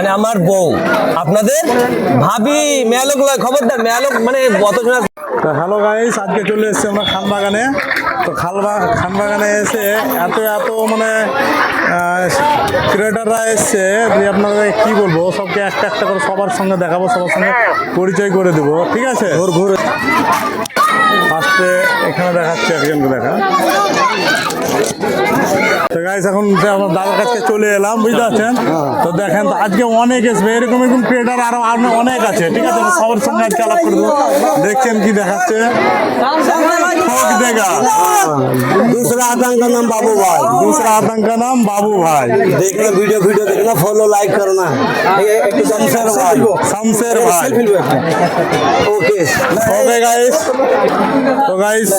মানে আমার বউ আপনাদের ভাবি মেয়ালোক লয় খবরদার মেয়ালোক মানে বতজনা। হ্যালো গাইস, আজকে চলে এসেছি আমরা খানবাগানে। তো খানবাগানে এসে এত মানে ক্রিয়েটাররা এসছে যে আপনাদের কি বলবো, সবকে একটা একটা করে সবার সঙ্গে দেখাবো, সবার সঙ্গে পরিচয় করে দেবো, ঠিক আছে? ঘুরে ফার্স্টে এখানে দেখাচ্ছে একজনকে দেখা। তো গাইস এখন আমার দাদার কাছে চলে এলাম, বুঝতে পারছেন? তো দেখেন তো আজকে অনেক এসবে, এরকম ক্রিয়েটার আরো অনেক আছে, ঠিক আছে? সবার সঙ্গে আজকে আলাপ করে দেবো। দেখছেন কি দেখাচ্ছে, दूसरा आतंक का नाम बाबू भाई, दूसरा आतंक का नाम बाबू भाई। देखना वीडियो देखना, फॉलो लाइक करना। शमशेर भाई, शमशेर भाई, ओके ওকে গাইস। তো গাইস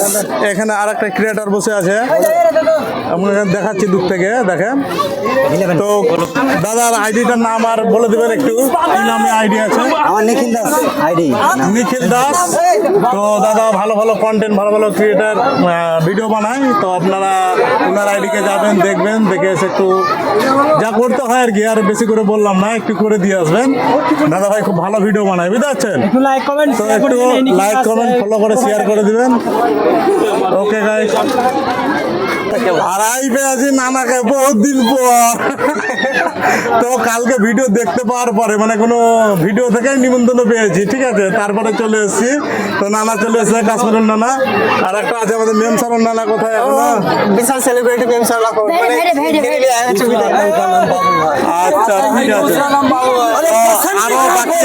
এখানে আরেকটা ক্রিয়েটার বসে আছে, আমি দেখাচ্ছি দূর থেকে, দেখেন। তো দাদার আইডিটার নাম আর বলে দেবেন একটু, কি নামে আইডি আছে? আমার নিখিল দাস আইডি, নিখিল দাস। তো দাদা ভালো ভালো কন্টেন্ট, ভালো ভালো ক্রিয়েটার ভিডিও বানায়। তো আপনারা ওনার আইডিকে যাবেন, দেখবেন, দেখে এসে একটু যা করতে হয় আর কি, আর বেশি করে বললাম না, একটু করে দিয়ে আসবেন। দাদা ভাই খুব ভালো ভিডিও বানায়, বুঝতে পারছেন? তো একটু লাইক কমেন্ট ফলো করে শেয়ার করে দিবেন। ওকে গাইস, আড়াই পেয়েছি নানাকে বহুত দিন পর। তো কালকে ভিডিও দেখতে পাওয়ার পরে মানে কোনো ভিডিও থেকেই নিমন্ত্রণ পেয়েছি, ঠিক আছে? তারপরে চলে এসেছি। তো নানা চলে এসেছে, কাশ্মীরের নানা। আর একটা আছে আমাদের মেম সারন নানা, কোথায় এখনো? বিশাল সেলিব্রিটি মেম সারলা কো মানে अच्छा ठीक है। आरो बाकी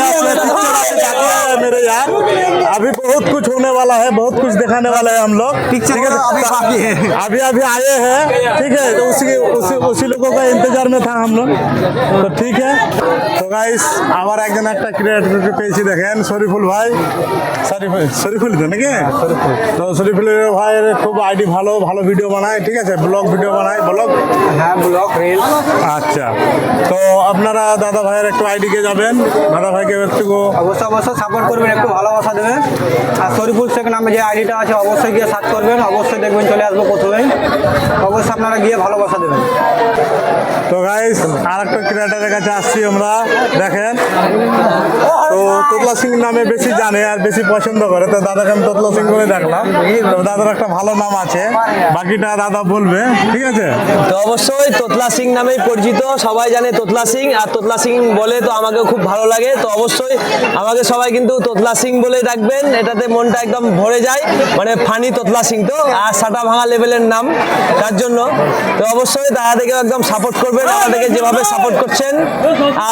मेरे यार अभी बहुत कुछ होने वाला है, बहुत कुछ दिखाने वाला है हम लोग, ठीक है? अभी आए हैं, ठीक है? तो उसी लोगों का इंतजार में था हम लोग, तो ठीक है। तो गाइस আবার একজন একটা ক্রিয়েটরকে পেয়েছি, দেখেন শরীফুল ভাই। শরীফুল তো নাকি? তো শরীফুল ভাইয়ের খুব আইডি ভালো ভালো ভিডিও বানায়, ঠিক আছে? ব্লগ ভিডিও বানায়, ব্লগ, হ্যাঁ ব্লগ রিল। আচ্ছা, তো আপনারা দাদা ভাইয়ের একটু আইডিকে যাবেন, দাদা ভাইকে একটু অবশ্যই সাপোর্ট করবেন, একটু ভালোবাসা দেবেন। আর শরীফুল শেখ নামে যে আইডিটা আছে অবশ্যই গিয়ে সার্চ করবেন, অবশ্যই দেখবেন চলে আসবো প্রথমেই। অবশ্যই আপনারা গিয়ে ভালোবাসা দেবেন। তো গাইস আর একটা ক্রিয়েটারের কাছে আসছি আমরা, দেখেন। তো তোতলা সিং নামে বেশি জানে আর বেশি পছন্দ করে, তো দাদাকে আমি তোতলা সিং করে দেখলাম। তো দাদার একটা ভালো নাম আছে, বাকিটা দাদা বলবে, ঠিক আছে? তো অবশ্যই তোতলা সিং নামেই পরিচিত, সবাই জানে তোতলা সিং। আর তোতলা সিং বলে তো আমাকেও খুব ভালো লাগে। তো অবশ্যই আমাকে সবাই কিন্তু তোতলা সিং বলে ডাকবেন, এটাতে মনটা একদম ভরে যায়। মানে ফানি তোতলা সিং তো, আর সাটা ভাঙা লেভেলের নাম, তার জন্য। তো অবশ্যই দাদাদেরকে একদম সাপোর্ট করবেন, আমাদেরকে যেভাবে সাপোর্ট করছেন।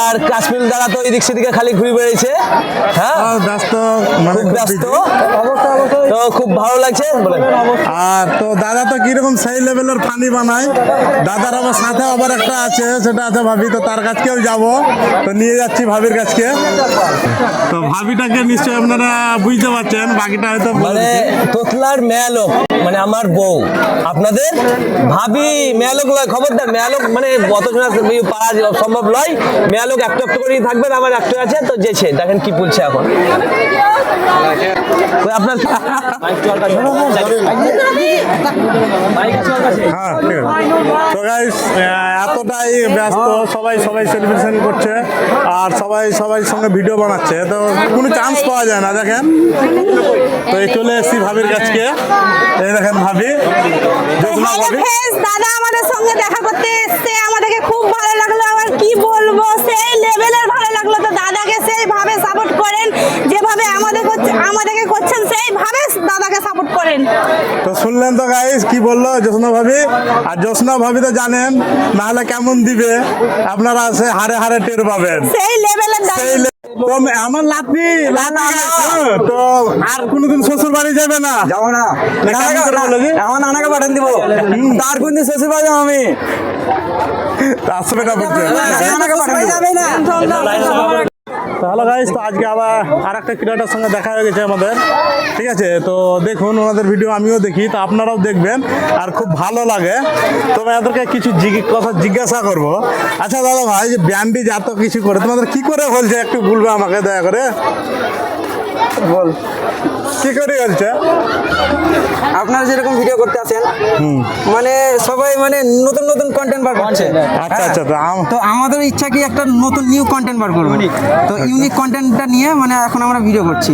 আর কাশ্মীর দাদা তো এদিক সেদিকে খালি ঘুরে বেড়েছে, হ্যাঁ ব্যস্ত, মানে খুব ব্যস্ত। তো খুব ভালো লাগছে বলেন। আর তো দাদা তো কিরকম সেই লেভেলের ফানি বানায়। দাদার আমার সাথে আবার একটা আছে, সেটা আছে ভাবি। তো তার কাছকেও যাব, তো নিয়ে যাচ্ছি ভাবির কাছকে। তো ভাবিটাকে নিশ্চয়ই আপনারা বুঝতে পারছেন, বাকিটা হয়তো মানে তোতলার মেয়ালোক মানে আমার বউ আপনাদের ভাবি মেয়ালোক লয় খবরদার মেয়ালোক মানে বতজনা পারা সম্ভব নয়। মেয়ালোক একটু একটু করেই থাকবেন, আমার একটু আছে তো যেছে দেখেন কি বলছে এখন আপনার। হ্যাঁ ঠিক আছে। তো গাইস এতটাই ব্যস্ত, সবাই সেলিব্রেশন করছে আর সবাই সঙ্গে ভিডিও বানাচ্ছে, তো কোনো চান্স পাওয়া যায় না, দেখেন। তো এই চলে এসেছি ভাবির কাছকে, এই দেখেন ভাবি, দাদা আমাদের সঙ্গে দেখা করতে এসছে, আমাদেরকে খুব ভালো লাগলো। আবার কি বলবো, সেই লেভেলের ভালো লাগলো। তো দাদাকে সেইভাবে সাপোর্ট করেন, যেভাবে আমাদেরকে করছেন সেইভাবে দাদাকে সাপোর্ট করেন। তো শুনলেন তো গাইস কি বললো জ্যোৎস্না ভাবি। আর জ্যোৎস্না ভাবি তো জানেন, নাহলে কেমন দিবে আপনারা, সে হারে হারে টের পাবেন, সেই লেভেলের আমার লাপি তো। আর কোনদিন শ্বশুর বাড়ি যাবে না? যাবো না, এখন নানাকে পাঠান দিব। তার কোনদিন শ্বশুর বাড়ি যাবো আমি, আসবে না বলছে। যাবে না। হ্যালো গাইস, তো আজকে আবার আর একটা ক্রিয়েটার সঙ্গে দেখা হয়ে গেছে আমাদের, ঠিক আছে? তো দেখুন ওনাদের ভিডিও আমিও দেখি, তো আপনারাও দেখবেন, আর খুব ভালো লাগে। তবে এদেরকে কিছু কথা জিজ্ঞাসা করবো। আচ্ছা দাদা ভাই, যে ব্যান্ডি এত কিছু করে তোমাদের কি করে হয়েছে একটু বলবে আমাকে দয়া করে? বল। কি করে চলছে? আপনারা যেরকম ভিডিও করতে আসেন মানে সবাই মানে নতুন নতুন কন্টেন্ট বার করছে। আচ্ছা আচ্ছা, তো আমাদের ইচ্ছা কি একটা নতুন নিউ কন্টেন্ট বার করবো, তো ইউনিক কন্টেন্টটা নিয়ে মানে এখন আমরা ভিডিও করছি,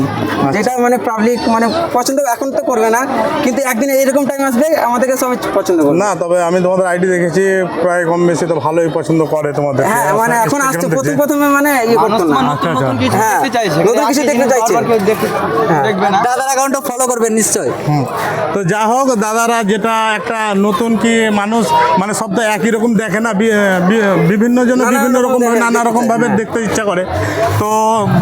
যেটা মানে পাবলিক মানে পছন্দ এখন তো করবে না, কিন্তু একদিন এরকম টাইম আসবে আমাদেরকে সবাই পছন্দ করবে। না তবে আমি তোমাদের আইডি দেখেছি প্রায় কম বেশি তো ভালোই পছন্দ করে তোমাদের। হ্যাঁ মানে এখন আসছে প্রথমে মানে ইয়ে করতো না। আচ্ছা আচ্ছা, হ্যাঁ নতুন কিছু দেখতে চাইছে। দাদার অ্যাকাউন্টটা ফলো করবেন নিশ্চয়। তো যা হোক দাদারা যেটা একটা নতুন কি মানুষ মানে সব তো একই রকম দেখে না, বিভিন্ন জন বিভিন্ন রকম নানা রকম ভাবে দেখতে ইচ্ছা করে। তো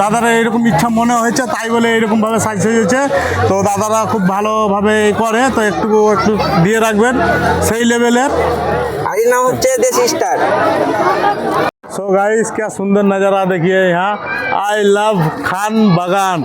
দাদারা এরকম ইচ্ছা মনে হয়েছে তাই বলে এরকম ভাবে সাজিয়েছে। তো দাদারা খুব ভালোভাবে করে, তো একটু দিয়ে রাখবেন সেই লেভেলের। আর এর নাম হচ্ছে দেশি স্টার। सो गाइस क्या सुंदर नज़ारा देखिए यहाँ। आई लव खान बागान।